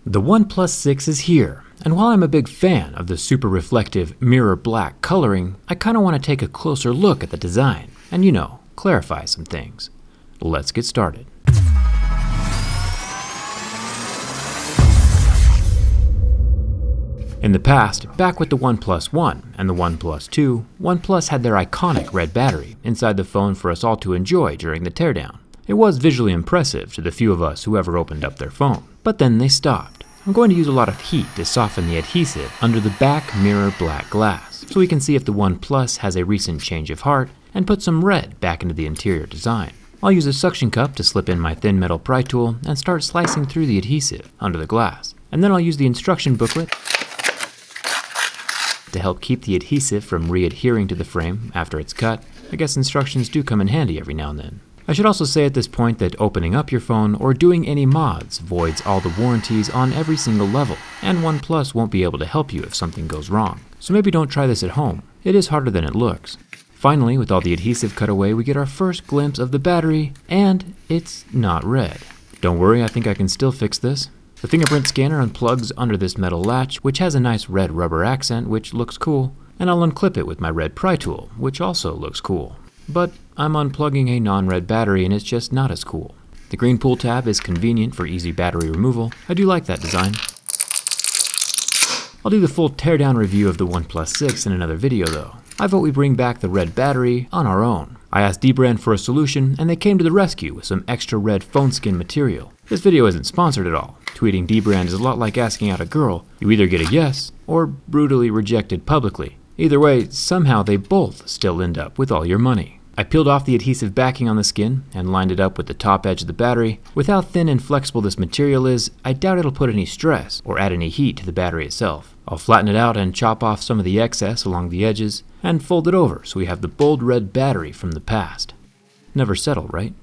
The OnePlus 6 is here, and while I'm a big fan of the super reflective mirror black coloring, I kinda want to take a closer look at the design and, clarify some things. Let's get started. In the past, back with the OnePlus 1 and the OnePlus 2, OnePlus had their iconic red battery inside the phone for us all to enjoy during the teardown. It was visually impressive to the few of us who ever opened up their phone, but then they stopped. I'm going to use a lot of heat to soften the adhesive under the back mirror black glass, so we can see if the OnePlus has a recent change of heart and put some red back into the interior design. I'll use a suction cup to slip in my thin metal pry tool and start slicing through the adhesive under the glass. And then I'll use the instruction booklet to help keep the adhesive from re-adhering to the frame after it's cut. I guess instructions do come in handy every now and then. I should also say at this point that opening up your phone or doing any mods voids all the warranties on every single level, and OnePlus won't be able to help you if something goes wrong. So maybe don't try this at home. It is harder than it looks. Finally, with all the adhesive cut away, we get our first glimpse of the battery, and it's not red. Don't worry, I think I can still fix this. The fingerprint scanner unplugs under this metal latch, which has a nice red rubber accent, which looks cool, and I'll unclip it with my red pry tool, which also looks cool. But I'm unplugging a non-red battery and it's just not as cool. The green pull tab is convenient for easy battery removal. I do like that design. I'll do the full teardown review of the OnePlus 6 in another video though. I vote we bring back the red battery on our own. I asked dbrand for a solution and they came to the rescue with some extra red phone skin material. This video isn't sponsored at all. Tweeting dbrand is a lot like asking out a girl. You either get a yes or brutally rejected publicly. Either way, somehow they both still end up with all your money. I peeled off the adhesive backing on the skin and lined it up with the top edge of the battery. With how thin and flexible this material is, I doubt it'll put any stress or add any heat to the battery itself. I'll flatten it out and chop off some of the excess along the edges and fold it over so we have the bold red battery from the past. Never settle, right?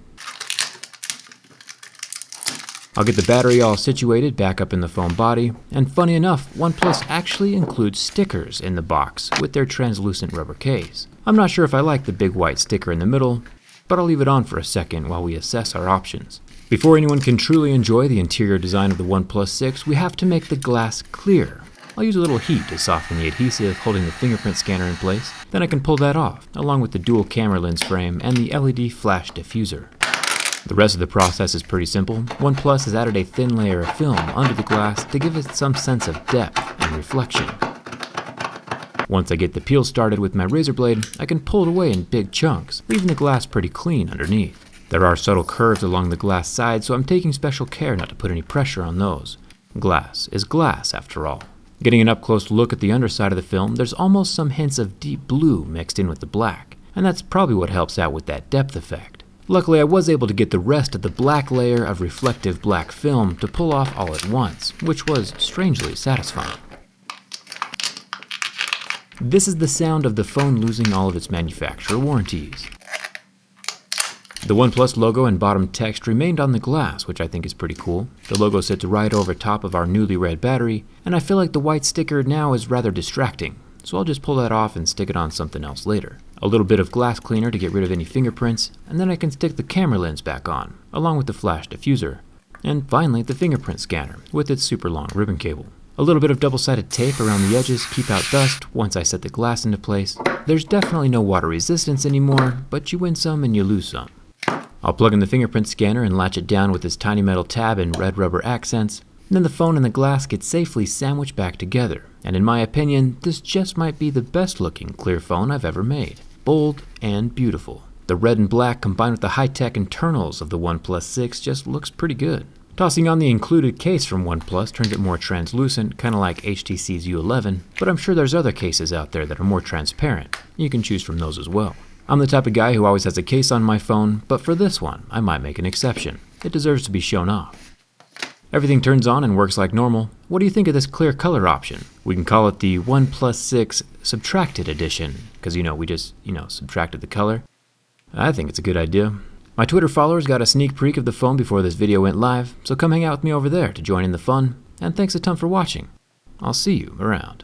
I'll get the battery all situated back up in the phone body, and funny enough, OnePlus actually includes stickers in the box with their translucent rubber case. I'm not sure if I like the big white sticker in the middle, but I'll leave it on for a second while we assess our options. Before anyone can truly enjoy the interior design of the OnePlus 6, we have to make the glass clear. I'll use a little heat to soften the adhesive holding the fingerprint scanner in place, then I can pull that off, along with the dual camera lens frame and the LED flash diffuser. The rest of the process is pretty simple. OnePlus has added a thin layer of film under the glass to give it some sense of depth and reflection. Once I get the peel started with my razor blade, I can pull it away in big chunks, leaving the glass pretty clean underneath. There are subtle curves along the glass side, so I'm taking special care not to put any pressure on those. Glass is glass, after all. Getting an up-close look at the underside of the film, there's almost some hints of deep blue mixed in with the black, and that's probably what helps out with that depth effect. Luckily, I was able to get the rest of the black layer of reflective black film to pull off all at once, which was strangely satisfying. This is the sound of the phone losing all of its manufacturer warranties. The OnePlus logo and bottom text remained on the glass, which I think is pretty cool. The logo sits right over top of our newly red battery, and I feel like the white sticker now is rather distracting, so I'll just pull that off and stick it on something else later. A little bit of glass cleaner to get rid of any fingerprints, and then I can stick the camera lens back on, along with the flash diffuser. And finally, the fingerprint scanner, with its super long ribbon cable. A little bit of double-sided tape around the edges keep out dust once I set the glass into place. There's definitely no water resistance anymore, but you win some and you lose some. I'll plug in the fingerprint scanner and latch it down with this tiny metal tab and red rubber accents. Then the phone and the glass get safely sandwiched back together. And in my opinion, this just might be the best looking clear phone I've ever made. Bold and beautiful. The red and black combined with the high-tech internals of the OnePlus 6 just looks pretty good. Tossing on the included case from OnePlus turned it more translucent, kind of like HTC's U11, but I'm sure there's other cases out there that are more transparent. You can choose from those as well. I'm the type of guy who always has a case on my phone, but for this one, I might make an exception. It deserves to be shown off. Everything turns on and works like normal. What do you think of this clear color option? We can call it the OnePlus 6 Subtracted Edition, because we just, subtracted the color. I think it's a good idea. My Twitter followers got a sneak peek of the phone before this video went live, so come hang out with me over there to join in the fun, and thanks a ton for watching. I'll see you around.